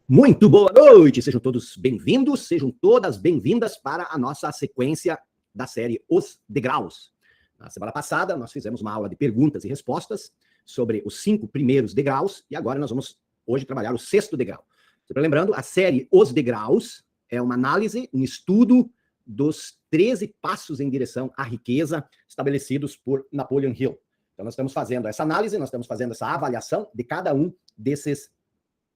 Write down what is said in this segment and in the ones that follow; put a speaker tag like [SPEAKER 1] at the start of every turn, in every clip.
[SPEAKER 1] Muito boa noite, sejam todos bem-vindos, sejam todas bem-vindas para a nossa sequência da série Os Degraus. Na semana passada, nós fizemos uma aula de perguntas e respostas sobre os 5 primeiros degraus, e agora nós vamos hoje trabalhar o 6º degrau. Sempre lembrando, a série Os Degraus é uma análise, um estudo dos 13 passos em direção à riqueza estabelecidos por Napoleon Hill. Então, nós estamos fazendo essa análise, nós estamos fazendo essa avaliação de cada um desses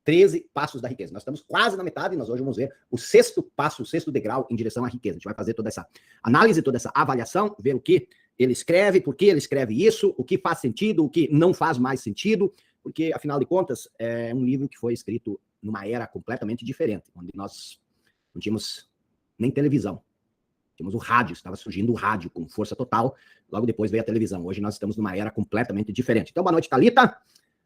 [SPEAKER 1] 13 passos da riqueza. Nós estamos quase na metade e nós hoje vamos ver o 6º passo, o 6º degrau em direção à riqueza. A gente vai fazer toda essa análise, toda essa avaliação, ver o que ele escreve, por que ele escreve isso, o que faz sentido, o que não faz mais sentido, porque, afinal de contas, é um livro que foi escrito numa era completamente diferente, onde nós não tínhamos nem televisão. Tínhamos o rádio, estava surgindo o rádio com força total, logo depois veio a televisão. Hoje nós estamos numa era completamente diferente. Então, boa noite, Thalita.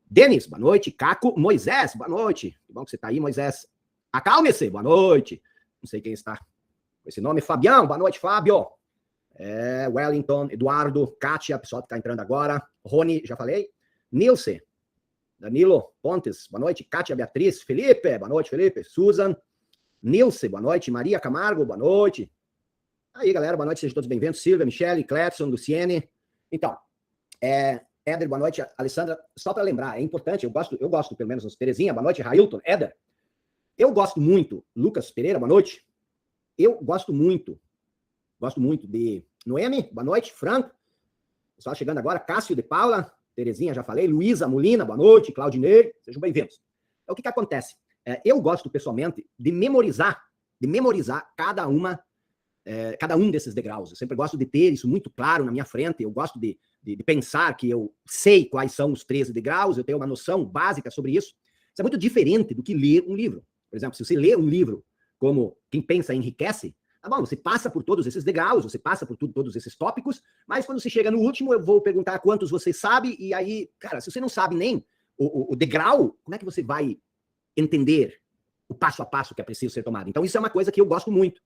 [SPEAKER 1] Denis, boa noite. Caco, Moisés, boa noite. Que bom que você está aí, Moisés. Acalme-se, boa noite. Não sei quem está com esse nome. Fabião, boa noite, Fábio. Wellington, Eduardo, Kátia, pessoal que está entrando agora. Rony, já falei. Nilce, Danilo, Pontes, boa noite. Kátia, Beatriz, Felipe, boa noite, Felipe. Susan, Nilce, boa noite. Maria Camargo, boa noite. Aí, galera, boa noite, sejam todos bem-vindos. Silvia, Michele, Cletson, Luciene. Então, Éder, boa noite. Alessandra, só para lembrar, é importante, eu gosto pelo menos, Terezinha, boa noite. Railton, Éder. Eu gosto muito, Lucas Pereira, boa noite. Eu gosto muito de Noemi, boa noite. Franco, pessoal chegando agora. Cássio de Paula, Terezinha, já falei. Luísa Molina, boa noite. Claudinei, sejam bem-vindos. Então, o que acontece? Eu gosto, pessoalmente, de memorizar cada um desses degraus. Eu sempre gosto de ter isso muito claro na minha frente. Eu gosto de pensar que eu sei quais são os 13 degraus, eu tenho uma noção básica sobre isso. Isso é muito diferente do que ler um livro. Por exemplo, se você lê um livro como Quem Pensa Enriquece, tá bom, você passa por todos esses degraus, você passa por todos esses tópicos, mas quando você chega no último, eu vou perguntar quantos você sabe, e aí, cara, se você não sabe nem o degrau, como é que você vai entender o passo a passo que é preciso ser tomado? Então, isso é uma coisa que eu gosto muito.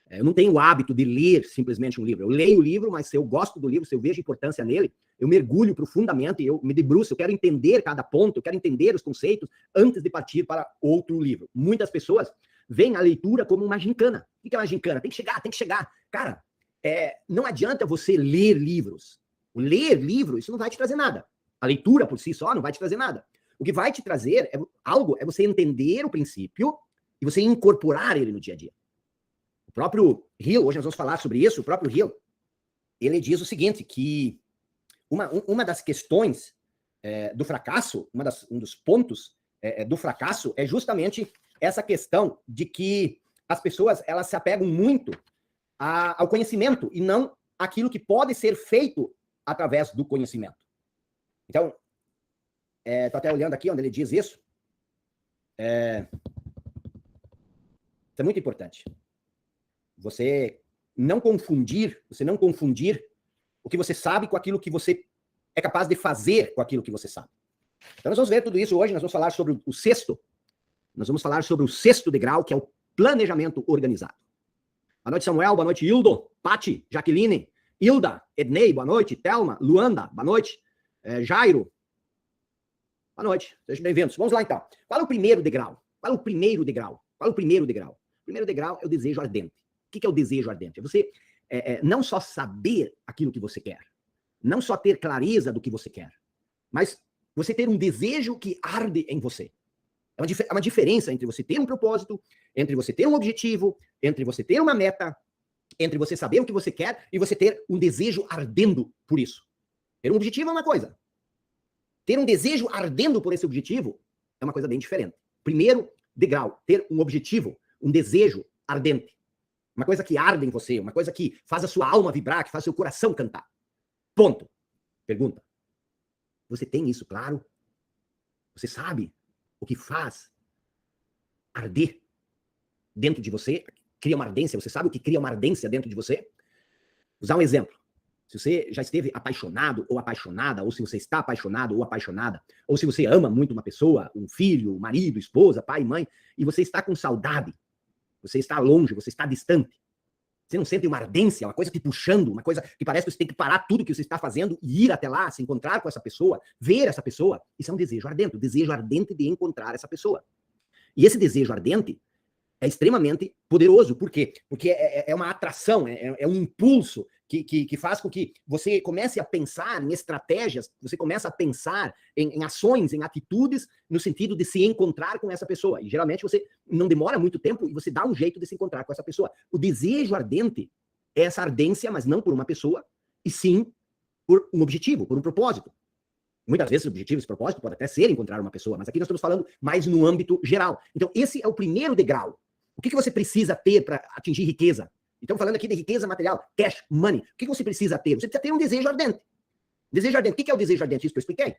[SPEAKER 1] Eu não tenho o hábito de ler simplesmente um livro. Eu leio o livro, mas se eu gosto do livro, se eu vejo importância nele, eu mergulho profundamente, eu me debruço, eu quero entender cada ponto, eu quero entender os conceitos antes de partir para outro livro. Muitas pessoas veem a leitura como uma gincana. O que é uma gincana? Tem que chegar. Cara, não adianta você ler livros. O ler livro, isso não vai te trazer nada. A leitura por si só não vai te trazer nada. O que vai te trazer é você entender o princípio e você incorporar ele no dia a dia. O próprio Hill, hoje nós vamos falar sobre isso, o próprio Hill, ele diz o seguinte, que uma das questões do fracasso, um dos pontos do fracasso é justamente essa questão de que as pessoas, elas se apegam muito ao conhecimento e não àquilo que pode ser feito através do conhecimento. Então, estou até olhando aqui onde ele diz isso. Isso é muito importante. Você não confundir o que você sabe com aquilo que você é capaz de fazer com aquilo que você sabe. Então nós vamos ver tudo isso hoje, nós vamos falar sobre o 6º. Nós vamos falar sobre o 6º degrau, que é o planejamento organizado. Boa noite, Samuel, boa noite, Hildo, Pati, Jaqueline, Hilda, Ednei, boa noite, Thelma, Luanda, boa noite, Jairo, boa noite, sejam bem-vindos. Vamos lá então. Qual é o primeiro degrau? O primeiro degrau é o desejo ardente. O que é o desejo ardente? É você não só saber aquilo que você quer, não só ter clareza do que você quer, mas você ter um desejo que arde em você. É uma diferença entre você ter um propósito, entre você ter um objetivo, entre você ter uma meta, entre você saber o que você quer e você ter um desejo ardendo por isso. Ter um objetivo é uma coisa. Ter um desejo ardendo por esse objetivo é uma coisa bem diferente. Primeiro degrau, ter um objetivo, um desejo ardente. Uma coisa que arde em você, uma coisa que faz a sua alma vibrar, que faz o seu coração cantar. Ponto. Pergunta. Você tem isso claro? Você sabe o que faz arder dentro de você? Cria uma ardência. Você sabe o que cria uma ardência dentro de você? Vou usar um exemplo. Se você já esteve apaixonado ou apaixonada, ou se você está apaixonado ou apaixonada, ou se você ama muito uma pessoa, um filho, um marido, esposa, pai, mãe, e você está com saudade, você está longe, você está distante. Você não sente uma ardência, uma coisa te puxando, uma coisa que parece que você tem que parar tudo que você está fazendo e ir até lá, se encontrar com essa pessoa, ver essa pessoa. Isso é um desejo ardente de encontrar essa pessoa. E esse desejo ardente é extremamente poderoso. Por quê? Porque é uma atração, é um impulso que faz com que você comece a pensar em estratégias, você começa a pensar em ações, em atitudes, no sentido de se encontrar com essa pessoa. E geralmente você não demora muito tempo e você dá um jeito de se encontrar com essa pessoa. O desejo ardente é essa ardência, mas não por uma pessoa, e sim por um objetivo, por um propósito. Muitas vezes o objetivo, esse propósito pode até ser encontrar uma pessoa, mas aqui nós estamos falando mais no âmbito geral. Então esse é o primeiro degrau. O que você precisa ter para atingir riqueza? Estamos falando aqui de riqueza material, cash, money. O que você precisa ter? Você precisa ter um desejo ardente. Desejo ardente. O que é o desejo ardente? Isso que eu expliquei.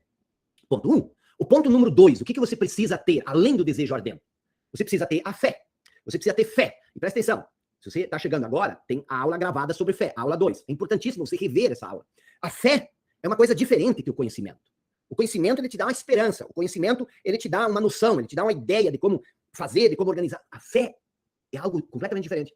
[SPEAKER 1] Ponto 1. O ponto número 2. O que você precisa ter, além do desejo ardente? Você precisa ter a fé. Você precisa ter fé. E presta atenção. Se você está chegando agora, tem a aula gravada sobre fé, a aula 2. É importantíssimo você rever essa aula. A fé é uma coisa diferente que o conhecimento. O conhecimento, ele te dá uma esperança. O conhecimento, ele te dá uma noção, ele te dá uma ideia de como fazer, de como organizar. A fé é algo completamente diferente.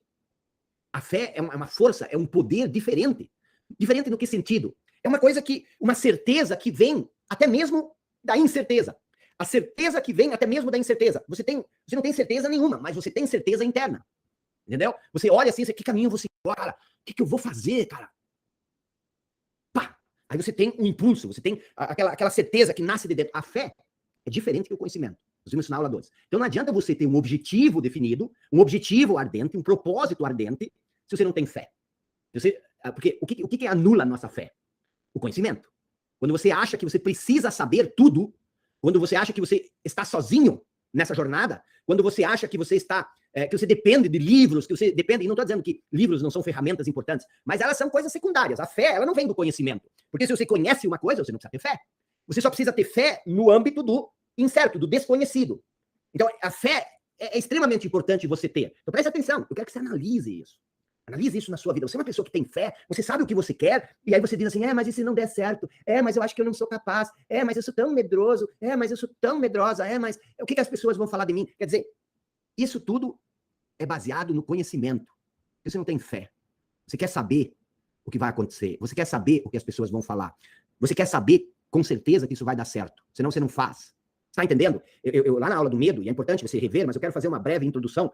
[SPEAKER 1] A fé é uma força, é um poder diferente. Diferente no que sentido? É uma coisa que, uma certeza que vem até mesmo da incerteza. A certeza que vem até mesmo da incerteza. Você não tem certeza nenhuma, mas você tem certeza interna. Entendeu? Você olha assim, que caminho você vai, cara? O que eu vou fazer, cara? Pá! Aí você tem um impulso, você tem aquela certeza que nasce de dentro. A fé é diferente que o conhecimento. Nós vimos isso na aula 2. Então não adianta você ter um objetivo definido, um objetivo ardente, um propósito ardente, se você não tem fé. Porque o que anula a nossa fé? O conhecimento. Quando você acha que você precisa saber tudo, quando você acha que você está sozinho nessa jornada, quando você acha que você está, que você depende de livros, que você depende, e não estou dizendo que livros não são ferramentas importantes, mas elas são coisas secundárias. A fé, ela não vem do conhecimento. Porque se você conhece uma coisa, você não precisa ter fé. Você só precisa ter fé no âmbito do incerto, do desconhecido. Então, a fé é extremamente importante você ter. Então, preste atenção. Eu quero que você analise isso. Analise isso na sua vida. Você é uma pessoa que tem fé, você sabe o que você quer, e aí você diz assim, mas e se não der certo? Mas eu acho que eu não sou capaz. Mas eu sou tão medroso. Mas eu sou tão medrosa. Mas o que as pessoas vão falar de mim? Quer dizer, isso tudo é baseado no conhecimento. Você não tem fé. Você quer saber o que vai acontecer. Você quer saber o que as pessoas vão falar. Você quer saber com certeza que isso vai dar certo. Senão você não faz. Está entendendo? Eu lá na aula do medo, e é importante você rever, mas eu quero fazer uma breve introdução,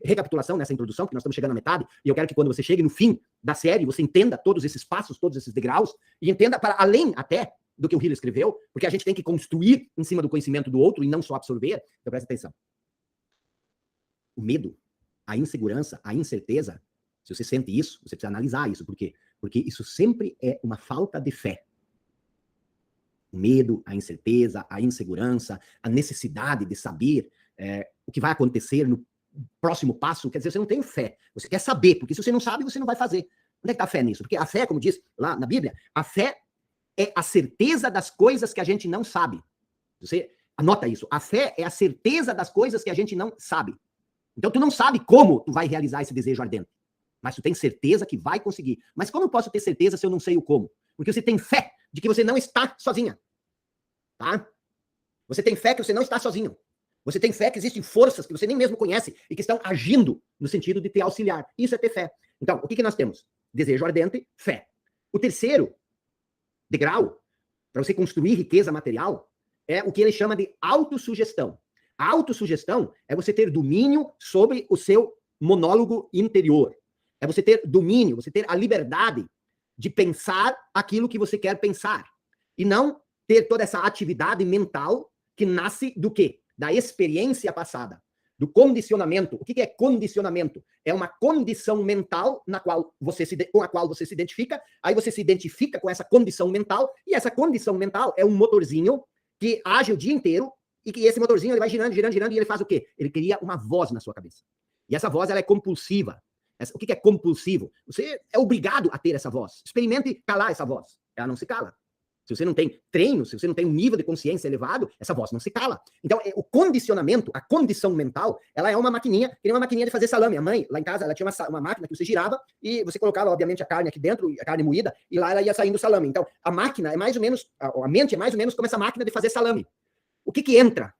[SPEAKER 1] recapitulação nessa introdução, porque nós estamos chegando à metade, e eu quero que quando você chegue no fim da série, você entenda todos esses passos, todos esses degraus, e entenda para além até do que o Hillel escreveu, porque a gente tem que construir em cima do conhecimento do outro e não só absorver. Então presta atenção. O medo, a insegurança, a incerteza, se você sente isso, você precisa analisar isso. Por quê? Porque isso sempre é uma falta de fé. O medo, a incerteza, a insegurança, a necessidade de saber o que vai acontecer no próximo passo, quer dizer, você não tem fé. Você quer saber, porque se você não sabe, você não vai fazer. Onde é que está a fé nisso? Porque a fé, como diz lá na Bíblia, a fé é a certeza das coisas que a gente não sabe. Você anota isso. A fé é a certeza das coisas que a gente não sabe. Então, tu não sabe como tu vai realizar esse desejo ardente, mas tu tem certeza que vai conseguir. Mas como eu posso ter certeza se eu não sei o como? Porque você tem fé de que você não está sozinha. Tá? Você tem fé que você não está sozinho. Você tem fé que existem forças que você nem mesmo conhece e que estão agindo no sentido de te auxiliar. Isso é ter fé. Então, o que nós temos? Desejo ardente, fé. O terceiro degrau, para você construir riqueza material, é o que ele chama de autossugestão. A autossugestão é você ter domínio sobre o seu monólogo interior. É você ter domínio, você ter a liberdade de pensar aquilo que você quer pensar. E não ter toda essa atividade mental que nasce do quê? Da experiência passada, do condicionamento. O que é condicionamento? É uma condição mental com a qual você se identifica, aí você se identifica com essa condição mental, e essa condição mental é um motorzinho que age o dia inteiro, e que esse motorzinho ele vai girando, girando, girando, e ele faz o quê? Ele cria uma voz na sua cabeça. E essa voz ela é compulsiva. O que é compulsivo? Você é obrigado a ter essa voz. Experimente calar essa voz. Ela não se cala. Se você não tem treino, se você não tem um nível de consciência elevado, essa voz não se cala. Então, o condicionamento, a condição mental, ela é uma maquininha, que nem uma maquininha de fazer salame. A mãe, lá em casa, ela tinha uma máquina que você girava e você colocava, obviamente, a carne aqui dentro, a carne moída, e lá ela ia saindo o salame. Então, a máquina é mais ou menos, a mente é mais ou menos como essa máquina de fazer salame. O que entra?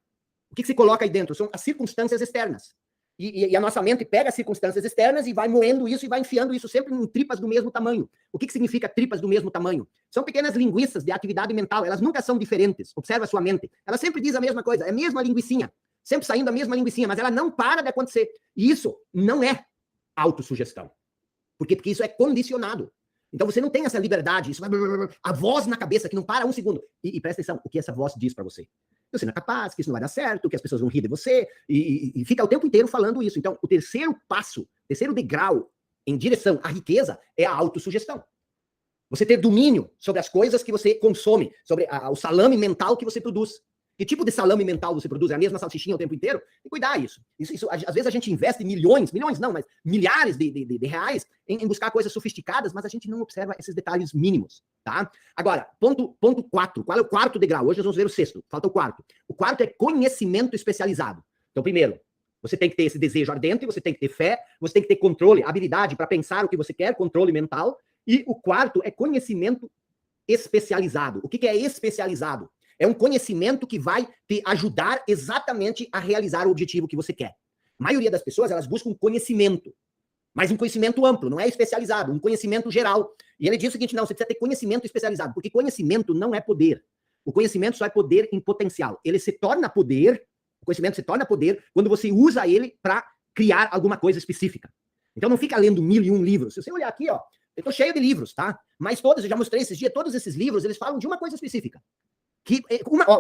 [SPEAKER 1] O que se coloca aí dentro? São as circunstâncias externas. E a nossa mente pega as circunstâncias externas e vai moendo isso e vai enfiando isso sempre em tripas do mesmo tamanho. O que significa tripas do mesmo tamanho? São pequenas linguiças de atividade mental, elas nunca são diferentes. Observa a sua mente. Ela sempre diz a mesma coisa, é a mesma linguicinha. sempre saindo a mesma linguicinha, mas ela não para de acontecer. E isso não é autossugestão. Por quê? Porque isso é condicionado. Então você não tem essa liberdade, isso vai... a voz na cabeça que não para um segundo. E presta atenção, o que essa voz diz para você? Que você não é capaz, que isso não vai dar certo, que as pessoas vão rir de você, e fica o tempo inteiro falando isso. Então, o terceiro passo, terceiro degrau em direção à riqueza é a autossugestão. Você ter domínio sobre as coisas que você consome, sobre o salame mental que você produz. Que tipo de salame mental você produz? É a mesma salsichinha o tempo inteiro? Tem que cuidar isso. Às vezes a gente investe milhões não, mas milhares de reais em buscar coisas sofisticadas, mas a gente não observa esses detalhes mínimos, tá? Agora, ponto 4. Qual é o quarto degrau? Hoje nós vamos ver o sexto, falta o quarto. O quarto é conhecimento especializado. Então, primeiro, você tem que ter esse desejo ardente, você tem que ter fé, você tem que ter controle, habilidade para pensar o que você quer, controle mental. E o quarto é conhecimento especializado. O que é especializado? É um conhecimento que vai te ajudar exatamente a realizar o objetivo que você quer. A maioria das pessoas, elas buscam conhecimento, mas um conhecimento amplo, não é especializado, um conhecimento geral. E ele diz o seguinte, não, você precisa ter conhecimento especializado, porque conhecimento não é poder. O conhecimento só é poder em potencial. Ele se torna poder, o conhecimento se torna poder quando você usa ele para criar alguma coisa específica. Então não fica lendo 1001 livros. Se você olhar aqui, ó, eu tô cheio de livros, tá? Mas todos, eu já mostrei esses dias, todos esses livros, eles falam de uma coisa específica.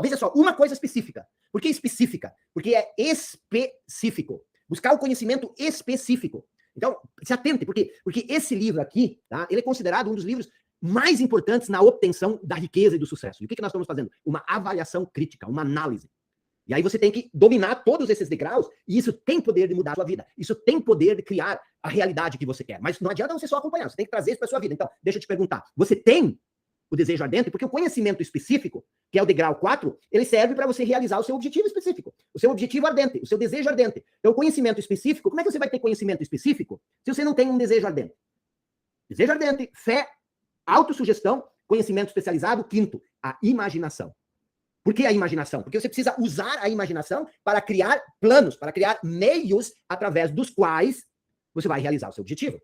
[SPEAKER 1] Veja só, uma coisa específica. Por que específica? Porque é específico. Buscar o conhecimento específico. Então, se atente, porque esse livro aqui, tá? Ele é considerado um dos livros mais importantes na obtenção da riqueza e do sucesso. E o que nós estamos fazendo? Uma avaliação crítica, uma análise. E aí você tem que dominar todos esses degraus, e isso tem poder de mudar a sua vida. Isso tem poder de criar a realidade que você quer. Mas não adianta você só acompanhar, você tem que trazer isso para sua vida. Então, deixa eu te perguntar, você tem o desejo ardente? Porque o conhecimento específico, que é o degrau 4, ele serve para você realizar o seu objetivo específico, o seu objetivo ardente, o seu desejo ardente. Então, o conhecimento específico, como é que você vai ter conhecimento específico se você não tem um desejo ardente? Desejo ardente, fé, autossugestão, conhecimento especializado. Quinto, a imaginação. Por que a imaginação? Porque você precisa usar a imaginação para criar planos, para criar meios através dos quais você vai realizar o seu objetivo.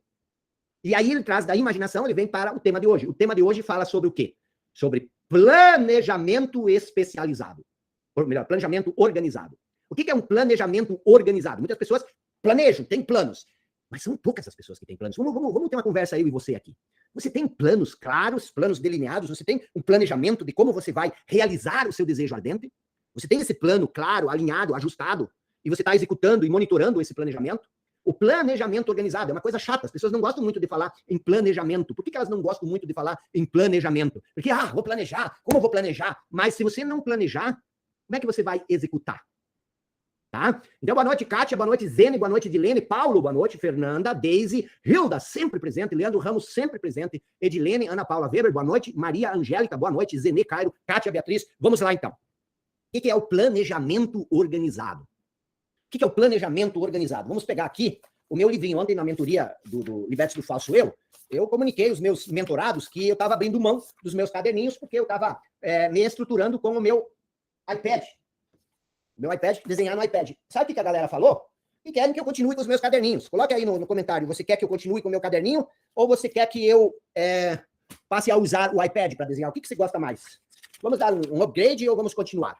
[SPEAKER 1] E aí ele traz da imaginação, ele vem para o tema de hoje. O tema de hoje fala sobre o quê? Sobre planejamento especializado. Ou melhor, planejamento organizado. O que é um planejamento organizado? Muitas pessoas planejam, têm planos. Mas são poucas as pessoas que têm planos. Vamos ter uma conversa eu e você aqui. Você tem planos claros, planos delineados? Você tem um planejamento de como você vai realizar o seu desejo ardente? Você tem esse plano claro, alinhado, ajustado? E você está executando e monitorando esse planejamento? O planejamento organizado é uma coisa chata. As pessoas não gostam muito de falar em planejamento. Por que elas não gostam muito de falar em planejamento? Porque, vou planejar. Como eu vou planejar? Mas se você não planejar, como é que você vai executar? Tá? Então, boa noite, Kátia, boa noite, Zene, boa noite, Dilene, Paulo, boa noite, Fernanda, Deise, Hilda, sempre presente, Leandro Ramos, sempre presente, Edilene, Ana Paula Weber, boa noite, Maria Angélica, boa noite, Zene, Cairo, Kátia, Beatriz. Vamos lá, então. O que é o planejamento organizado? O que é o planejamento organizado? Vamos pegar aqui o meu livrinho. Ontem, na mentoria do Liberte do Falso eu comuniquei aos meus mentorados que eu estava abrindo mão dos meus caderninhos porque eu estava me estruturando com o meu iPad. Meu iPad, desenhar no iPad. Sabe o que a galera falou? Que querem que eu continue com os meus caderninhos. Coloque aí no comentário. Você quer que eu continue com o meu caderninho ou você quer que eu passe a usar o iPad para desenhar? O que você gosta mais? Vamos dar um upgrade ou vamos continuar?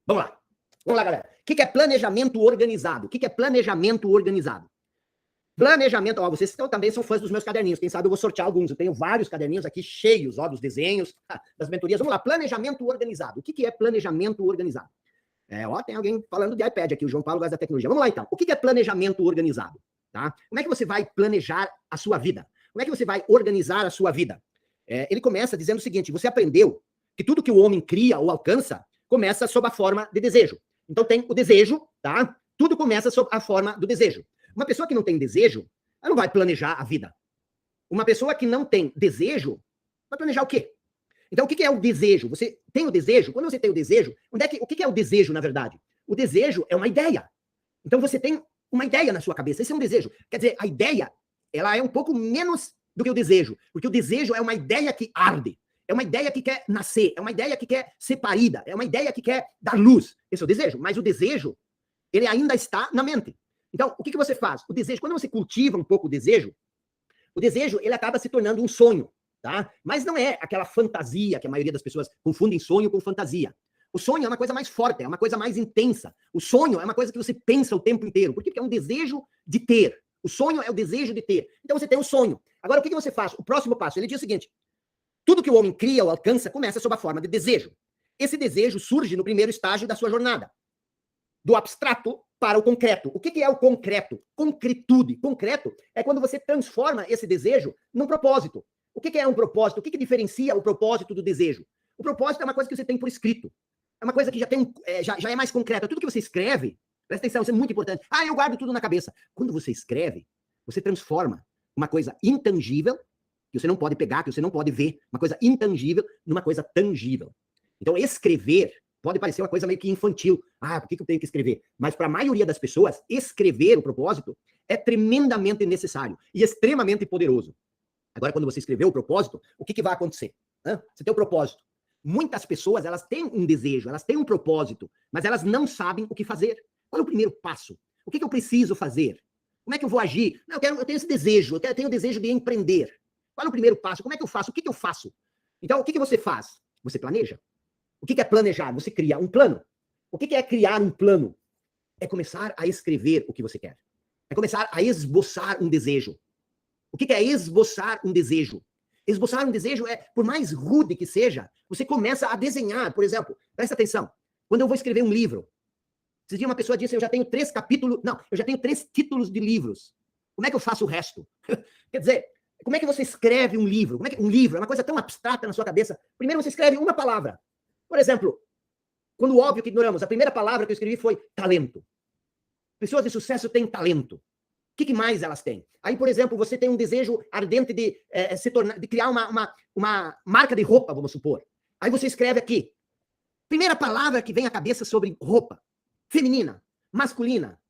[SPEAKER 1] Vamos lá. Vamos lá, galera. O que é planejamento organizado? O que é planejamento organizado? Planejamento, vocês também são fãs dos meus caderninhos. Quem sabe eu vou sortear alguns. Eu tenho vários caderninhos aqui cheios, dos desenhos, das mentorias. Vamos lá, planejamento organizado. O que é planejamento organizado? Tem alguém falando de iPad aqui, o João Paulo gosta da tecnologia. Vamos lá, então. O que é planejamento organizado? Tá? Como é que você vai planejar a sua vida? Como é que você vai organizar a sua vida? Ele começa dizendo o seguinte, você aprendeu que tudo que o homem cria ou alcança começa sob a forma de desejo. Então tem o desejo, tá? Tudo começa sob a forma do desejo. Uma pessoa que não tem desejo, ela não vai planejar a vida. Uma pessoa que não tem desejo, vai planejar o quê? Então, o que é o desejo? Você tem o desejo? Quando você tem o desejo, o que é o desejo, na verdade? O desejo é uma ideia. Então, você tem uma ideia na sua cabeça. Esse é um desejo. Quer dizer, a ideia, ela é um pouco menos do que o desejo. Porque o desejo é uma ideia que arde. É uma ideia que quer nascer. É uma ideia que quer ser parida. É uma ideia que quer dar luz. Esse é o desejo. Mas o desejo, ele ainda está na mente. Então, o que você faz? O desejo, quando você cultiva um pouco o desejo, ele acaba se tornando um sonho, tá? Mas não é aquela fantasia que a maioria das pessoas confundem sonho com fantasia. O sonho é uma coisa mais forte, é uma coisa mais intensa. O sonho é uma coisa que você pensa o tempo inteiro. Por quê? Porque é um desejo de ter. O sonho é o desejo de ter. Então você tem um sonho. Agora, o que você faz? O próximo passo, ele diz o seguinte: tudo que o homem cria ou alcança começa sob a forma de desejo. Esse desejo surge no primeiro estágio da sua jornada, do abstrato para o concreto. O que é o concreto? Concretude. Concreto é quando você transforma esse desejo num propósito. O que é um propósito? O que diferencia o propósito do desejo? O propósito é uma coisa que você tem por escrito. É uma coisa que já tem já é mais concreta. Tudo que você escreve, presta atenção, isso é muito importante. Ah, eu guardo tudo na cabeça. Quando você escreve, você transforma uma coisa intangível, que você não pode pegar, que você não pode ver, uma coisa intangível, numa coisa tangível. Então, escrever pode parecer uma coisa meio que infantil. Ah, por que eu tenho que escrever? Mas para a maioria das pessoas, escrever o propósito é tremendamente necessário e extremamente poderoso. Agora, quando você escreveu o propósito, o que vai acontecer? Você tem o propósito. Muitas pessoas, elas têm um desejo, elas têm um propósito, mas elas não sabem o que fazer. Qual é o primeiro passo? O que eu preciso fazer? Como é que eu vou agir? Não, eu tenho esse desejo, eu tenho o desejo de empreender. Qual é o primeiro passo? Como é que eu faço? O que eu faço? Então, o que você faz? Você planeja. O que é planejar? Você cria um plano. O que é criar um plano? É começar a escrever o que você quer. É começar a esboçar um desejo. O que é esboçar um desejo? Esboçar um desejo é, por mais rude que seja, você começa a desenhar. Por exemplo, presta atenção. Quando eu vou escrever um livro, esses dias uma pessoa disse, eu já tenho 3 capítulos, não, eu já tenho 3 títulos de livros. Como é que eu faço o resto? Quer dizer, como é que você escreve um livro? Como é que um livro é uma coisa tão abstrata na sua cabeça? Primeiro você escreve uma palavra. Por exemplo, quando o óbvio que ignoramos, a primeira palavra que eu escrevi foi talento. Pessoas de sucesso têm talento. O que mais elas têm? Aí, por exemplo, você tem um desejo ardente de de criar uma marca de roupa, vamos supor. Aí você escreve aqui. Primeira palavra que vem à cabeça sobre roupa. Feminina, masculina,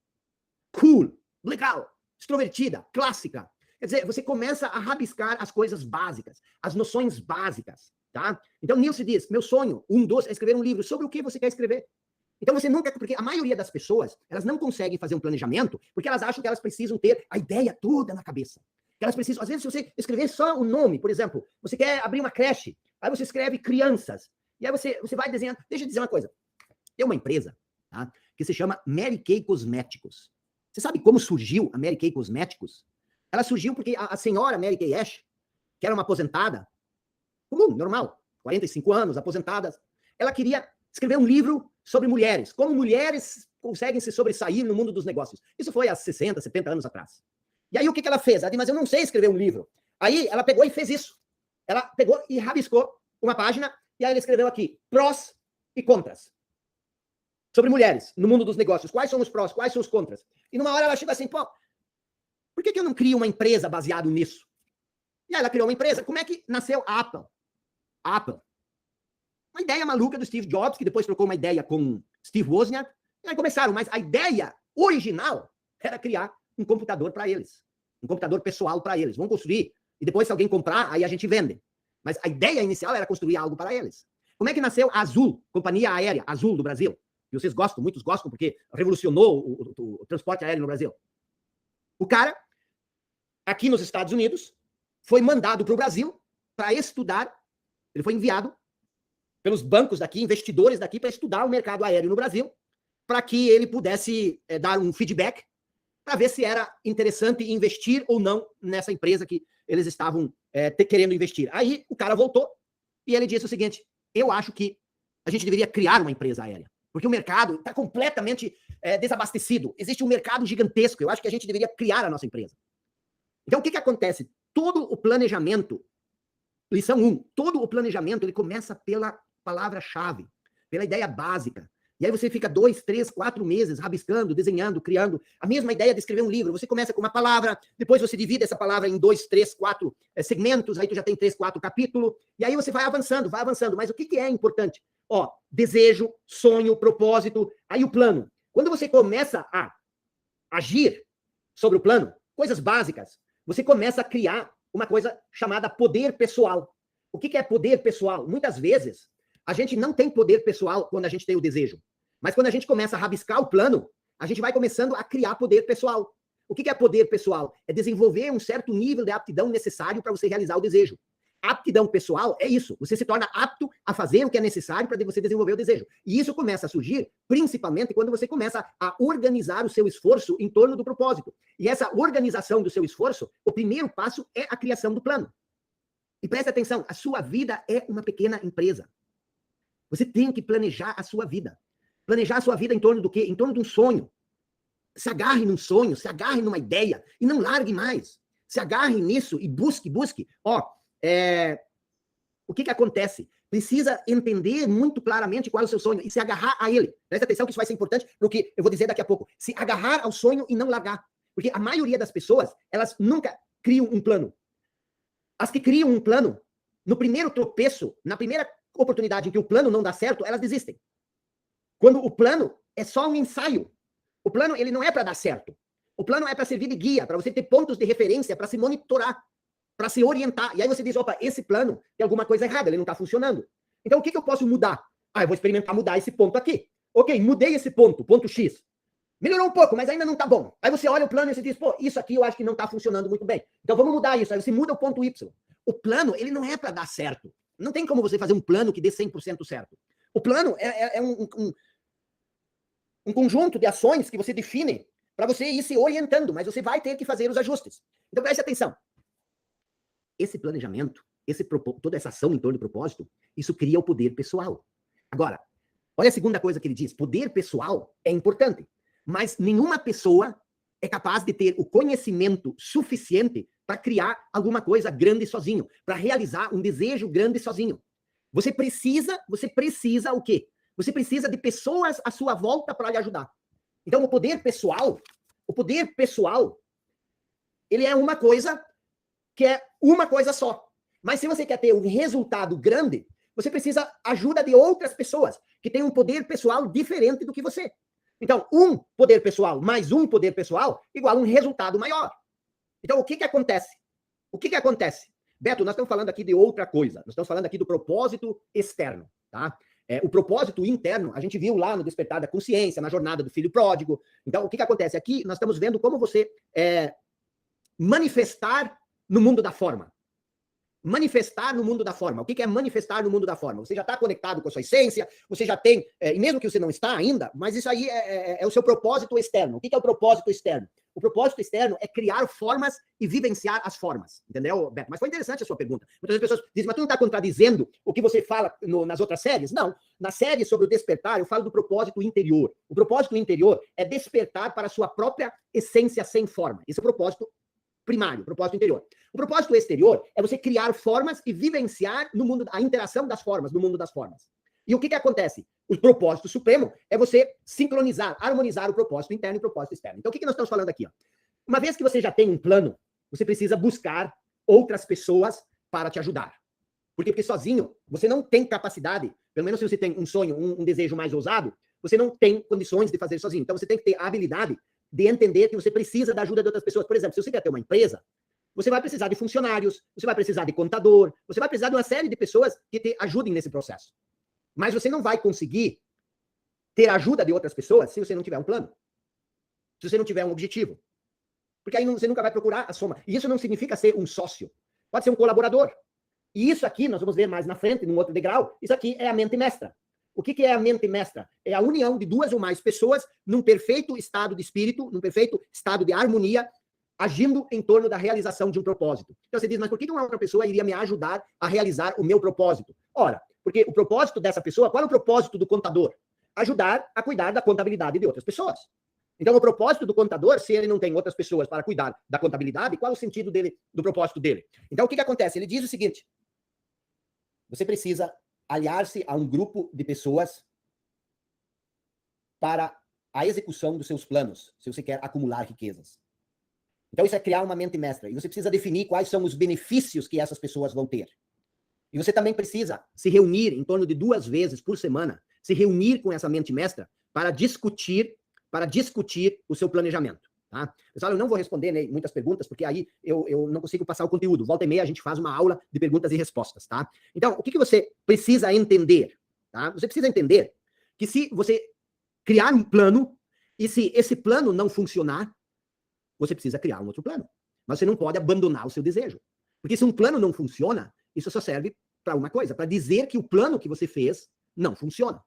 [SPEAKER 1] cool, legal, extrovertida, clássica. Quer dizer, você começa a rabiscar as coisas básicas, as noções básicas, tá? Então, Nilce diz, meu sonho, é escrever um livro. Sobre o que você quer escrever? Então você nunca, porque a maioria das pessoas, elas não conseguem fazer um planejamento, porque elas acham que elas precisam ter a ideia toda na cabeça. Que elas precisam, às vezes, se você escrever só o nome, por exemplo, você quer abrir uma creche, aí você escreve crianças, e aí você vai desenhando. Deixa eu dizer uma coisa. Tem uma empresa, tá, que se chama Mary Kay Cosméticos. Você sabe como surgiu a Mary Kay Cosméticos? Ela surgiu porque a senhora Mary Kay Ash, que era uma aposentada, comum, normal, 45 anos, aposentada, ela queria escrever um livro sobre mulheres, como mulheres conseguem se sobressair no mundo dos negócios. Isso foi há 60, 70 anos atrás. E aí o que ela fez? Ela disse, mas eu não sei escrever um livro. Aí ela pegou e fez isso. Ela pegou e rabiscou uma página, e aí ela escreveu aqui, prós e contras. Sobre mulheres, no mundo dos negócios. Quais são os prós, quais são os contras? E numa hora ela chega assim, pô, por que eu não crio uma empresa baseada nisso? E aí ela criou uma empresa. Como é que nasceu a Apple? A Apple. Uma ideia maluca do Steve Jobs, que depois trocou uma ideia com Steve Wozniak, e aí começaram, mas a ideia original era criar um computador para eles, um computador pessoal para eles. Vão construir, e depois se alguém comprar, aí a gente vende. Mas a ideia inicial era construir algo para eles. Como é que nasceu a Azul, companhia aérea Azul do Brasil? E vocês gostam, muitos gostam, porque revolucionou o transporte aéreo no Brasil. O cara, aqui nos Estados Unidos, foi mandado para o Brasil para estudar, ele foi enviado pelos bancos daqui, investidores daqui, para estudar o mercado aéreo no Brasil, para que ele pudesse dar um feedback, para ver se era interessante investir ou não nessa empresa que eles estavam querendo investir. Aí o cara voltou e ele disse o seguinte, eu acho que a gente deveria criar uma empresa aérea, porque o mercado está completamente desabastecido, existe um mercado gigantesco, eu acho que a gente deveria criar a nossa empresa. Então o que acontece? Todo o planejamento, lição 1, todo o planejamento ele começa pela palavra-chave, pela ideia básica. E aí você fica 2, 3, 4 meses rabiscando, desenhando, criando a mesma ideia de escrever um livro. Você começa com uma palavra, depois você divide essa palavra em 2, 3, 4 segmentos, aí tu já tem 3, 4 capítulos, e aí você vai avançando. Mas o que é importante? Ó, desejo, sonho, propósito, aí o plano. Quando você começa a agir sobre o plano, coisas básicas, você começa a criar uma coisa chamada poder pessoal. O que é poder pessoal? Muitas vezes, a gente não tem poder pessoal quando a gente tem o desejo. Mas quando a gente começa a rabiscar o plano, a gente vai começando a criar poder pessoal. O que é poder pessoal? É desenvolver um certo nível de aptidão necessário para você realizar o desejo. aptidão pessoal é isso. Você se torna apto a fazer o que é necessário para você desenvolver o desejo. E isso começa a surgir, principalmente, quando você começa a organizar o seu esforço em torno do propósito. E essa organização do seu esforço, o primeiro passo é a criação do plano. E preste atenção, a sua vida é uma pequena empresa. Você tem que planejar a sua vida. Planejar a sua vida em torno do quê? Em torno de um sonho. Se agarre num sonho, se agarre numa ideia e não largue mais. Se agarre nisso e busque. O que acontece? Precisa entender muito claramente qual é o seu sonho e se agarrar a ele. Presta atenção que isso vai ser importante no que eu vou dizer daqui a pouco. Se agarrar ao sonho e não largar. Porque a maioria das pessoas, elas nunca criam um plano. As que criam um plano, no primeiro tropeço, na primeira oportunidade em que o plano não dá certo, elas desistem. Quando o plano é só um ensaio. O plano, ele não é para dar certo. O plano é para servir de guia, para você ter pontos de referência, para se monitorar, para se orientar. E aí você diz, opa, esse plano tem alguma coisa errada, ele não está funcionando. Então, o que eu posso mudar? Eu vou experimentar mudar esse ponto aqui. Ok, mudei esse ponto X. Melhorou um pouco, mas ainda não está bom. Aí você olha o plano e você diz, pô, isso aqui eu acho que não está funcionando muito bem. Então, vamos mudar isso. Aí você muda o ponto Y. O plano, ele não é para dar certo. Não tem como você fazer um plano que dê 100% certo. O plano é um conjunto de ações que você define para você ir se orientando, mas você vai ter que fazer os ajustes. Então, preste atenção. Esse planejamento, toda essa ação em torno do propósito, isso cria o poder pessoal. Agora, olha a segunda coisa que ele diz. Poder pessoal é importante, mas nenhuma pessoa é capaz de ter o conhecimento suficiente para criar alguma coisa grande sozinho, para realizar um desejo grande sozinho. Você precisa o quê? Você precisa de pessoas à sua volta para lhe ajudar. Então, o poder pessoal, ele é uma coisa que é uma coisa só. Mas se você quer ter um resultado grande, você precisa ajuda de outras pessoas que têm um poder pessoal diferente do que você. Então, um poder pessoal mais um poder pessoal igual a um resultado maior. Então, o que acontece? Beto, nós estamos falando aqui de outra coisa. Nós estamos falando aqui do propósito externo, tá? O propósito interno, a gente viu lá no Despertar da Consciência, na jornada do filho pródigo. Então, o que acontece? Aqui nós estamos vendo como você manifestar no mundo da forma. Manifestar no mundo da forma. O que é manifestar no mundo da forma? Você já está conectado com a sua essência, você já tem, e mesmo que você não está ainda, mas isso aí é o seu propósito externo. O que é o propósito externo? O propósito externo é criar formas e vivenciar as formas. Entendeu, Beto? Mas foi interessante a sua pergunta. Muitas pessoas dizem, mas tu não está contradizendo o que você fala nas outras séries? Não. Na série sobre o despertar, eu falo do propósito interior. O propósito interior é despertar para a sua própria essência sem forma. Esse é o propósito primário, o propósito interior. O propósito exterior é você criar formas e vivenciar no mundo, a interação das formas, no mundo das formas. E o que acontece? O propósito supremo é você sincronizar, harmonizar o propósito interno e o propósito externo. Então, o que nós estamos falando aqui? Uma vez que você já tem um plano, você precisa buscar outras pessoas para te ajudar. Porque sozinho, você não tem capacidade, pelo menos se você tem um sonho, um desejo mais ousado, você não tem condições de fazer sozinho. Então, você tem que ter a habilidade de entender que você precisa da ajuda de outras pessoas. Por exemplo, se você quer ter uma empresa, você vai precisar de funcionários, você vai precisar de contador, você vai precisar de uma série de pessoas que te ajudem nesse processo. Mas você não vai conseguir ter a ajuda de outras pessoas se você não tiver um plano. Se você não tiver um objetivo. Porque aí você nunca vai procurar a soma. E isso não significa ser um sócio. Pode ser um colaborador. E isso aqui, nós vamos ver mais na frente, num outro degrau, isso aqui é a mente mestra. O que é a mente mestra? É a união de duas ou mais pessoas num perfeito estado de espírito, num perfeito estado de harmonia, agindo em torno da realização de um propósito. Então você diz, mas por que uma outra pessoa iria me ajudar a realizar o meu propósito? Ora, porque o propósito dessa pessoa, qual é o propósito do contador? Ajudar a cuidar da contabilidade de outras pessoas. Então o propósito do contador, se ele não tem outras pessoas para cuidar da contabilidade, qual é o sentido dele, do propósito dele? Então o que acontece? Ele diz o seguinte, você precisa aliar-se a um grupo de pessoas para a execução dos seus planos, se você quer acumular riquezas. Então isso é criar uma mente mestra. E você precisa definir quais são os benefícios que essas pessoas vão ter. E você também precisa se reunir em torno de 2 vezes por semana, se reunir com essa mente mestra para discutir o seu planejamento. Tá? Pessoal, eu não vou responder, né, muitas perguntas, porque aí eu não consigo passar o conteúdo. Volta e meia a gente faz uma aula de perguntas e respostas, tá? Então, o que você precisa entender? Tá? Você precisa entender que se você criar um plano, e se esse plano não funcionar, você precisa criar um outro plano. Mas você não pode abandonar o seu desejo. Porque se um plano não funciona, isso só serve para uma coisa, para dizer que o plano que você fez não funciona.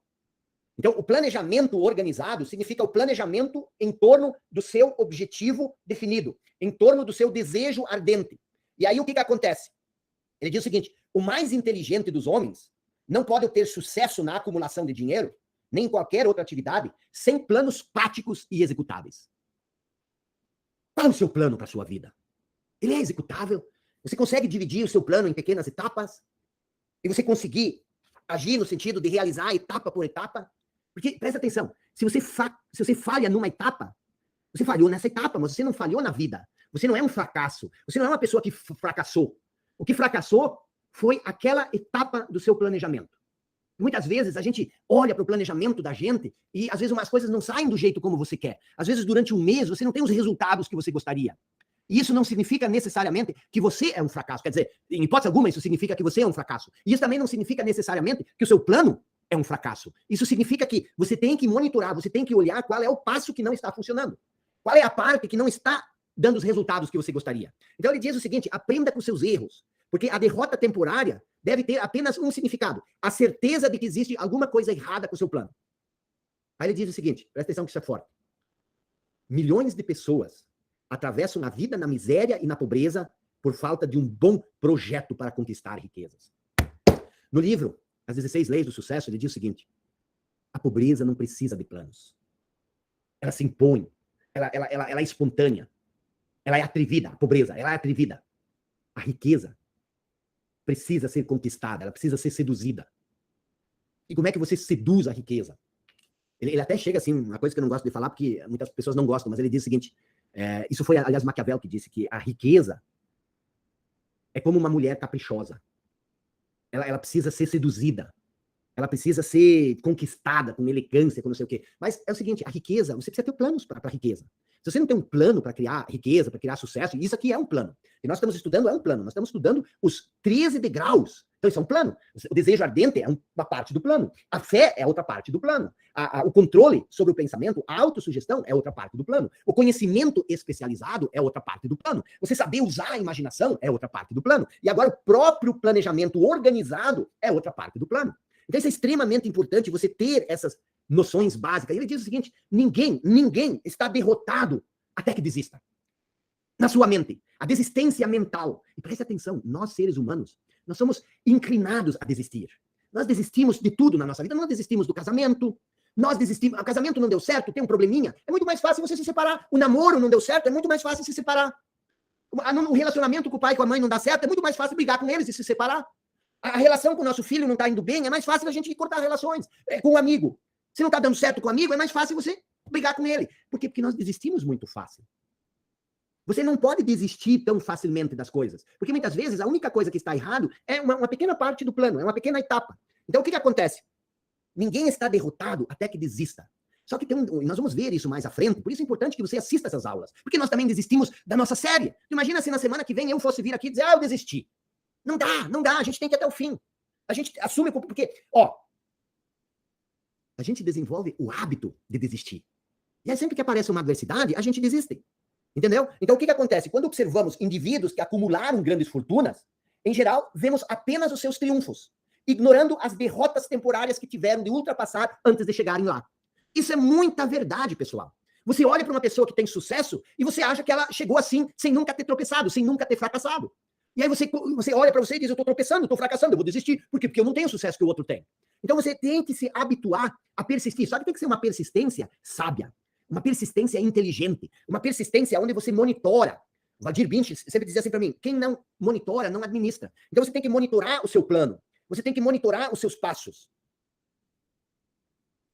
[SPEAKER 1] Então, o planejamento organizado significa o planejamento em torno do seu objetivo definido, em torno do seu desejo ardente. E aí o que acontece? Ele diz o seguinte: o mais inteligente dos homens não pode ter sucesso na acumulação de dinheiro, nem em qualquer outra atividade, sem planos práticos e executáveis. Qual é o seu plano para a sua vida? Ele é executável? Você consegue dividir o seu plano em pequenas etapas? E você conseguir agir no sentido de realizar etapa por etapa? Porque, presta atenção, se você falha numa etapa, você falhou nessa etapa, mas você não falhou na vida. Você não é um fracasso. Você não é uma pessoa que fracassou. O que fracassou foi aquela etapa do seu planejamento. Muitas vezes a gente olha para o planejamento da gente e às vezes umas coisas não saem do jeito como você quer. Às vezes durante um mês você não tem os resultados que você gostaria. E isso não significa necessariamente que você é um fracasso. Quer dizer, em hipótese alguma, isso significa que você é um fracasso. E isso também não significa necessariamente que o seu plano é um fracasso. Isso significa que você tem que monitorar, você tem que olhar qual é o passo que não está funcionando. Qual é a parte que não está dando os resultados que você gostaria. Então ele diz o seguinte: aprenda com seus erros. Porque a derrota temporária deve ter apenas um significado: a certeza de que existe alguma coisa errada com o seu plano. Aí ele diz o seguinte, presta atenção que isso é forte. Milhões de pessoas atravessam a vida na miséria e na pobreza por falta de um bom projeto para conquistar riquezas. No livro As 16 Leis do Sucesso, ele diz o seguinte: a pobreza não precisa de planos. Ela se impõe, ela é espontânea, ela é atrevida. A pobreza, ela é atrevida. A riqueza precisa ser conquistada, ela precisa ser seduzida. E como é que você seduz a riqueza? Ele até chega assim, uma coisa que eu não gosto de falar, porque muitas pessoas não gostam, mas ele diz o seguinte, isso foi, aliás, Maquiavel que disse que a riqueza é como uma mulher caprichosa. Ela precisa ser seduzida, ela precisa ser conquistada com elegância, com não sei o quê. Mas é o seguinte, a riqueza, você precisa ter planos para a riqueza. Se você não tem um plano para criar riqueza, para criar sucesso, isso aqui é um plano. E nós estamos estudando, é um plano. Nós estamos estudando os 13 degraus. Então, isso é um plano. O desejo ardente é uma parte do plano. A fé é outra parte do plano. O controle sobre o pensamento, a autossugestão é outra parte do plano. O conhecimento especializado é outra parte do plano. Você saber usar a imaginação é outra parte do plano. E agora, o próprio planejamento organizado é outra parte do plano. Então, isso é extremamente importante, você ter essas noções básicas. Ele diz o seguinte: ninguém está derrotado até que desista. Na sua mente. A desistência mental. E preste atenção, nós seres humanos, nós somos inclinados a desistir. Nós desistimos de tudo na nossa vida. Nós desistimos do casamento. Nós desistimos. O casamento não deu certo, tem um probleminha. É muito mais fácil você se separar. O namoro não deu certo, é muito mais fácil se separar. O relacionamento com o pai e com a mãe não dá certo, é muito mais fácil brigar com eles e se separar. A relação com o nosso filho não está indo bem, é mais fácil a gente cortar relações com um amigo. Se não está dando certo com o amigo, é mais fácil você brigar com ele. Por quê? Porque nós desistimos muito fácil. Você não pode desistir tão facilmente das coisas. Porque muitas vezes a única coisa que está errado é uma pequena parte do plano, é uma pequena etapa. Então o que acontece? Ninguém está derrotado até que desista. Só que nós vamos ver isso mais à frente, por isso é importante que você assista essas aulas. Porque nós também desistimos da nossa série. Imagina se na semana que vem eu fosse vir aqui e dizer, eu desisti. Não dá, a gente tem que ir até o fim. A gente assume, porque, a gente desenvolve o hábito de desistir. E aí sempre que aparece uma adversidade, a gente desiste. Entendeu? Então o que acontece? Quando observamos indivíduos que acumularam grandes fortunas, em geral, vemos apenas os seus triunfos, ignorando as derrotas temporárias que tiveram de ultrapassar antes de chegarem lá. Isso é muita verdade, pessoal. Você olha para uma pessoa que tem sucesso e você acha que ela chegou assim, sem nunca ter tropeçado, sem nunca ter fracassado. E aí você olha para você e diz, eu estou tropeçando, estou fracassando, eu vou desistir. Por quê? Porque eu não tenho o sucesso que o outro tem. Então você tem que se habituar a persistir. Só que tem que ser uma persistência sábia, uma persistência inteligente, uma persistência onde você monitora. O Valdir Binches sempre dizia assim para mim, quem não monitora, não administra. Então você tem que monitorar o seu plano. Você tem que monitorar os seus passos.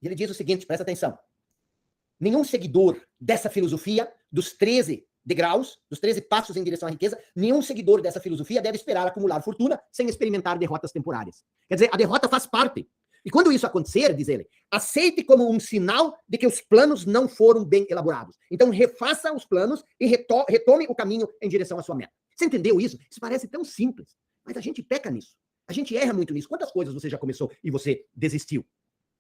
[SPEAKER 1] E ele diz o seguinte, presta atenção. Nenhum seguidor dessa filosofia, dos 13 degraus, dos 13 passos em direção à riqueza, nenhum seguidor dessa filosofia deve esperar acumular fortuna sem experimentar derrotas temporárias. Quer dizer, a derrota faz parte. E quando isso acontecer, diz ele, aceite como um sinal de que os planos não foram bem elaborados. Então, refaça os planos e retome o caminho em direção à sua meta. Você entendeu isso? Isso parece tão simples, mas a gente peca nisso. A gente erra muito nisso. Quantas coisas você já começou e você desistiu?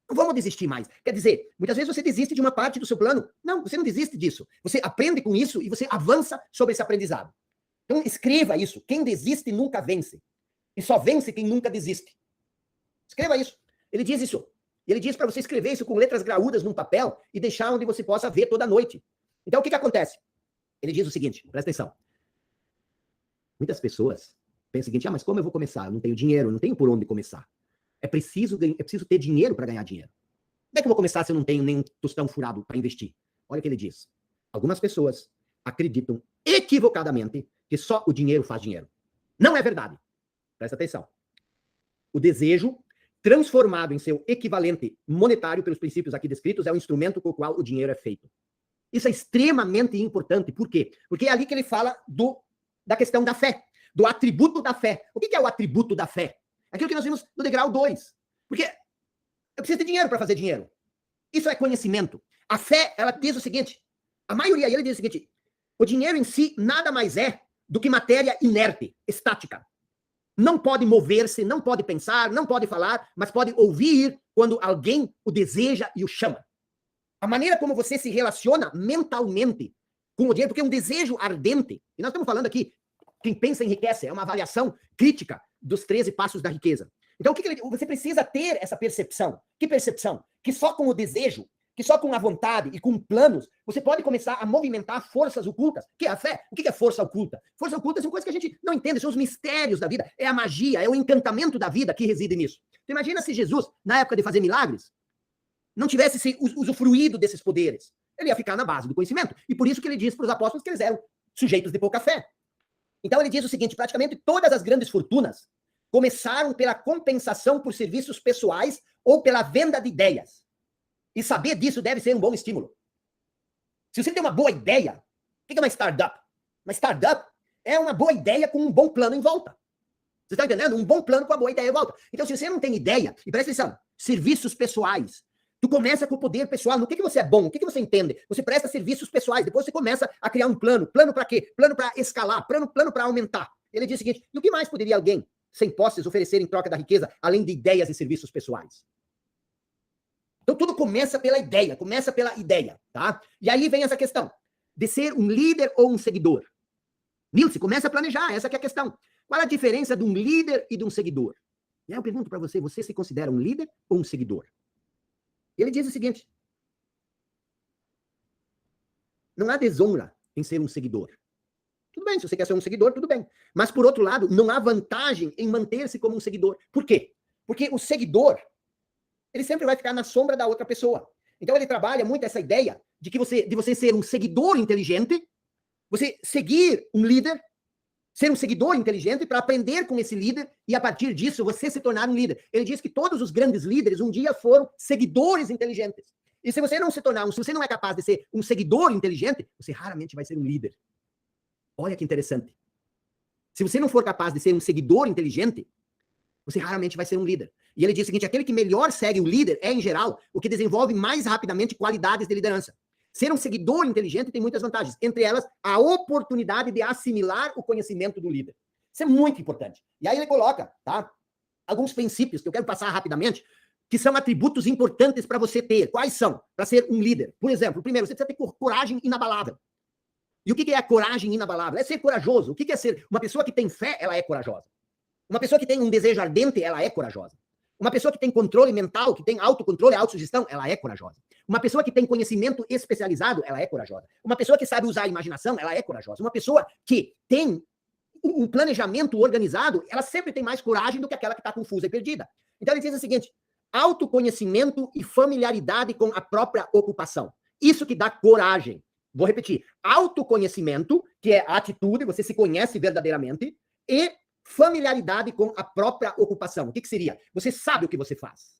[SPEAKER 1] Não vamos desistir mais. Quer dizer, muitas vezes você desiste de uma parte do seu plano. Não, você não desiste disso. Você aprende com isso e você avança sobre esse aprendizado. Então, escreva isso. Quem desiste nunca vence. E só vence quem nunca desiste. Escreva isso. Ele diz isso. Ele diz para você escrever isso com letras graúdas num papel e deixar onde você possa ver toda noite. Então, o que acontece? Ele diz o seguinte, presta atenção. Muitas pessoas pensam o seguinte, mas como eu vou começar? Eu não tenho dinheiro, eu não tenho por onde começar. É preciso ter dinheiro para ganhar dinheiro. Como é que eu vou começar se eu não tenho nem um tostão furado para investir? Olha o que ele diz. Algumas pessoas acreditam equivocadamente que só o dinheiro faz dinheiro. Não é verdade. Presta atenção. O desejo, transformado em seu equivalente monetário pelos princípios aqui descritos, é o instrumento com o qual o dinheiro é feito. Isso é extremamente importante. Por quê? Porque é ali que ele fala da questão da fé, do atributo da fé. O que é o atributo da fé? Aquilo que nós vimos no degrau 2. Porque eu preciso de dinheiro para fazer dinheiro. Isso é conhecimento. A fé, ela diz o seguinte, a maioria dele diz o seguinte, o dinheiro em si nada mais é do que matéria inerte, estática. Não pode mover-se, não pode pensar, não pode falar, mas pode ouvir quando alguém o deseja e o chama. A maneira como você se relaciona mentalmente com o dinheiro, porque é um desejo ardente, e nós estamos falando aqui, quem pensa enriquece, é uma avaliação crítica dos 13 passos da riqueza. Então, você precisa ter essa percepção. Que percepção? Que só com o desejo, que só com a vontade e com planos, você pode começar a movimentar forças ocultas, que é a fé. O que é força oculta? Força oculta são coisas que a gente não entende, são os mistérios da vida, é a magia, é o encantamento da vida que reside nisso. Então, imagina se Jesus, na época de fazer milagres, não tivesse se usufruído desses poderes. Ele ia ficar na base do conhecimento. E por isso que ele diz para os apóstolos que eles eram sujeitos de pouca fé. Então ele diz o seguinte, praticamente todas as grandes fortunas começaram pela compensação por serviços pessoais ou pela venda de ideias. E saber disso deve ser um bom estímulo. Se você tem uma boa ideia, o que é uma startup? Uma startup é uma boa ideia com um bom plano em volta. Você está entendendo? Um bom plano com a boa ideia em volta. Então, se você não tem ideia, e presta atenção, serviços pessoais, tu começa com o poder pessoal, no que você é bom, o que você entende? Você presta serviços pessoais, depois você começa a criar um plano. Plano para quê? Plano para escalar, plano para aumentar. Ele diz o seguinte, e o que mais poderia alguém, sem posses, oferecer em troca da riqueza, além de ideias e serviços pessoais? Então tudo começa pela ideia, tá? E aí vem essa questão, de ser um líder ou um seguidor. Nilce, começa a planejar, essa que é a questão. Qual a diferença de um líder e de um seguidor? E aí eu pergunto para você, você se considera um líder ou um seguidor? Ele diz o seguinte, não há desonra em ser um seguidor. Tudo bem, se você quer ser um seguidor, tudo bem. Mas, por outro lado, não há vantagem em manter-se como um seguidor. Por quê? Porque o seguidor, ele sempre vai ficar na sombra da outra pessoa. Então, ele trabalha muito essa ideia de você ser um seguidor inteligente, você seguir um líder, ser um seguidor inteligente para aprender com esse líder e, a partir disso, você se tornar um líder. Ele diz que todos os grandes líderes um dia foram seguidores inteligentes. E se você não se tornar se você não é capaz de ser um seguidor inteligente, você raramente vai ser um líder. Olha que interessante. Se você não for capaz de ser um seguidor inteligente, você raramente vai ser um líder. E ele diz o seguinte, aquele que melhor segue o líder é, em geral, o que desenvolve mais rapidamente qualidades de liderança. Ser um seguidor inteligente tem muitas vantagens, entre elas a oportunidade de assimilar o conhecimento do líder. Isso é muito importante. E aí ele coloca, tá, alguns princípios que eu quero passar rapidamente, que são atributos importantes para você ter. Quais são? Para ser um líder. Por exemplo, primeiro, você precisa ter coragem inabalável. E o que é a coragem inabalável? É ser corajoso. O que é ser? Uma pessoa que tem fé, ela é corajosa. Uma pessoa que tem um desejo ardente, ela é corajosa. Uma pessoa que tem controle mental, que tem autocontrole, autossugestão, ela é corajosa. Uma pessoa que tem conhecimento especializado, ela é corajosa. Uma pessoa que sabe usar a imaginação, ela é corajosa. Uma pessoa que tem um planejamento organizado, ela sempre tem mais coragem do que aquela que está confusa e perdida. Então ele diz o seguinte, autoconhecimento e familiaridade com a própria ocupação. Isso que dá coragem. Vou repetir, autoconhecimento, que é a atitude, você se conhece verdadeiramente, e familiaridade com a própria ocupação. O que seria? Você sabe o que você faz.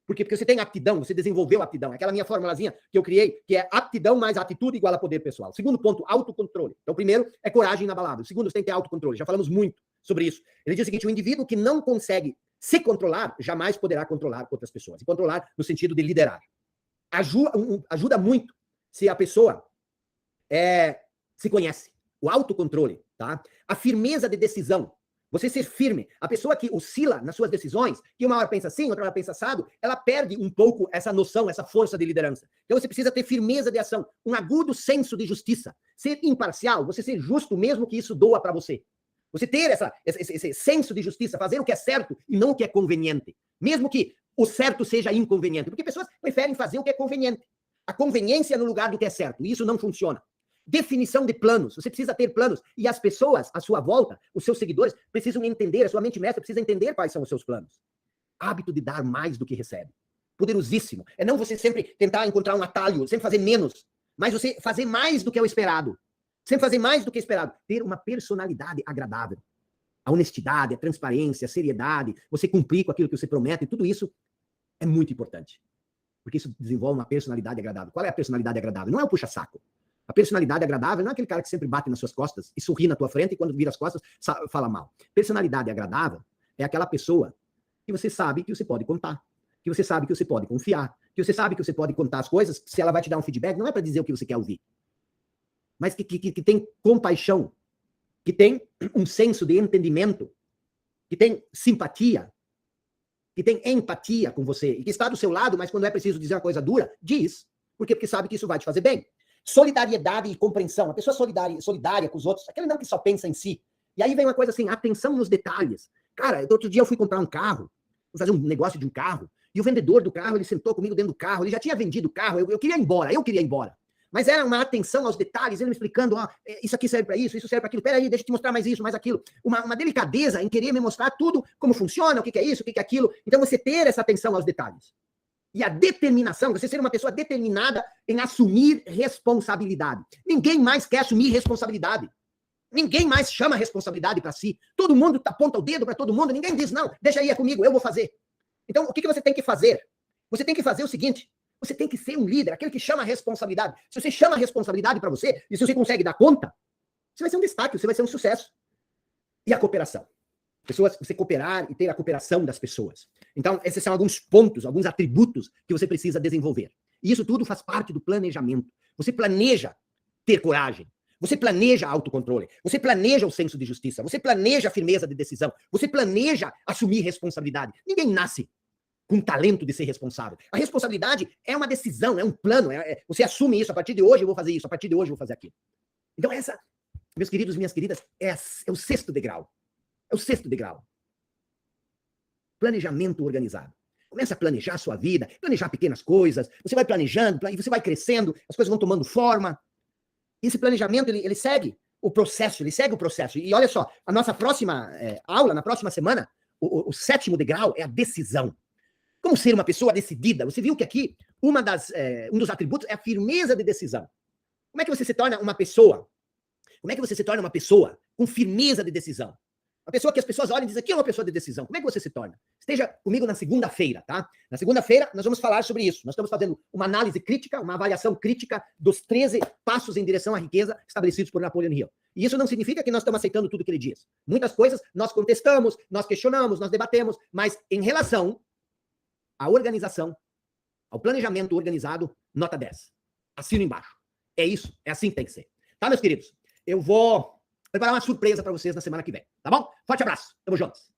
[SPEAKER 1] Por quê? Porque você tem aptidão, você desenvolveu aptidão. Aquela minha formulazinha que eu criei, que é aptidão mais atitude igual a poder pessoal. Segundo ponto, autocontrole. Então, primeiro, é coragem inabalável. Segundo, você tem que ter autocontrole. Já falamos muito sobre isso. Ele diz o seguinte, o indivíduo que não consegue se controlar, jamais poderá controlar outras pessoas. E controlar no sentido de liderar. Ajuda muito se a pessoa se conhece. O autocontrole, tá? A firmeza de decisão. Você ser firme. A pessoa que oscila nas suas decisões, que uma hora pensa assim, outra hora pensa assado, ela perde um pouco essa noção, essa força de liderança. Então você precisa ter firmeza de ação, um agudo senso de justiça. Ser imparcial, você ser justo mesmo que isso doa para você. Você ter esse senso de justiça, fazer o que é certo e não o que é conveniente. Mesmo que o certo seja inconveniente. Porque pessoas preferem fazer o que é conveniente. A conveniência no lugar do que é certo. E isso não funciona. Definição de planos. Você precisa ter planos. E as pessoas à sua volta, os seus seguidores, precisam entender, a sua mente mestra precisa entender quais são os seus planos. Hábito de dar mais do que recebe. Poderosíssimo. É não você sempre tentar encontrar um atalho, sempre fazer menos, mas você fazer mais do que é o esperado. Sempre fazer mais do que é esperado. Ter uma personalidade agradável. A honestidade, a transparência, a seriedade, você cumprir com aquilo que você promete, tudo isso é muito importante. Porque isso desenvolve uma personalidade agradável. Qual é a personalidade agradável? Não é o puxa-saco. A personalidade agradável não é aquele cara que sempre bate nas suas costas e sorri na tua frente e quando vira as costas fala mal. Personalidade agradável é aquela pessoa que você sabe que você pode contar, que você sabe que você pode confiar, que você sabe que você pode contar as coisas, se ela vai te dar um feedback, não é para dizer o que você quer ouvir, mas que tem compaixão, que tem um senso de entendimento, que tem simpatia, que tem empatia com você, e que está do seu lado, mas quando é preciso dizer uma coisa dura, diz. Por quê? Porque sabe que isso vai te fazer bem. Solidariedade e compreensão. A pessoa solidária com os outros, aquele não que só pensa em si. E aí vem uma coisa assim, atenção nos detalhes. Cara, outro dia eu fui comprar um carro, fui fazer um negócio de um carro, e o vendedor do carro, ele sentou comigo dentro do carro, ele já tinha vendido o carro, eu queria ir embora. Mas era uma atenção aos detalhes, ele me explicando, isso aqui serve para isso serve para aquilo, peraí, deixa eu te mostrar mais isso, mais aquilo. Uma delicadeza em querer me mostrar tudo, como funciona, o que é isso, o que é aquilo. Então você ter essa atenção aos detalhes. E a determinação, você ser uma pessoa determinada em assumir responsabilidade. Ninguém mais quer assumir responsabilidade. Ninguém mais chama a responsabilidade para si. Todo mundo aponta o dedo para todo mundo, ninguém diz, não, deixa aí comigo, eu vou fazer. Então, o que você tem que fazer? Você tem que fazer o seguinte, você tem que ser um líder, aquele que chama a responsabilidade. Se você chama a responsabilidade para você, e se você consegue dar conta, você vai ser um destaque, você vai ser um sucesso. E a cooperação. Pessoas, você cooperar e ter a cooperação das pessoas. Então, esses são alguns pontos, alguns atributos que você precisa desenvolver. E isso tudo faz parte do planejamento. Você planeja ter coragem. Você planeja autocontrole. Você planeja o senso de justiça. Você planeja a firmeza de decisão. Você planeja assumir responsabilidade. Ninguém nasce com talento de ser responsável. A responsabilidade é uma decisão, é um plano. Você assume isso. A partir de hoje eu vou fazer isso. A partir de hoje eu vou fazer aquilo. Então, essa, meus queridos, minhas queridas, é o 6º degrau. É o 6º degrau. Planejamento organizado. Começa a planejar a sua vida, planejar pequenas coisas, você vai planejando, e você vai crescendo, as coisas vão tomando forma. Esse planejamento, ele segue o processo, E olha só, a nossa próxima aula, na próxima semana, o 7º degrau é a decisão. Como ser uma pessoa decidida? Você viu que aqui, um dos atributos é a firmeza de decisão. Como é que você se torna uma pessoa? Como é que você se torna uma pessoa com firmeza de decisão? Uma pessoa que as pessoas olham e dizem, aqui é uma pessoa de decisão. Como é que você se torna? Esteja comigo na segunda-feira, tá? Na segunda-feira, nós vamos falar sobre isso. Nós estamos fazendo uma análise crítica, uma avaliação crítica dos 13 passos em direção à riqueza estabelecidos por Napoleon Hill. E isso não significa que nós estamos aceitando tudo que ele diz. Muitas coisas nós contestamos, nós questionamos, nós debatemos, mas em relação à organização, ao planejamento organizado, nota 10. Assino embaixo. É isso, é assim que tem que ser. Tá, meus queridos? Eu vou preparar uma surpresa para vocês na semana que vem, tá bom? Forte abraço, tamo juntos.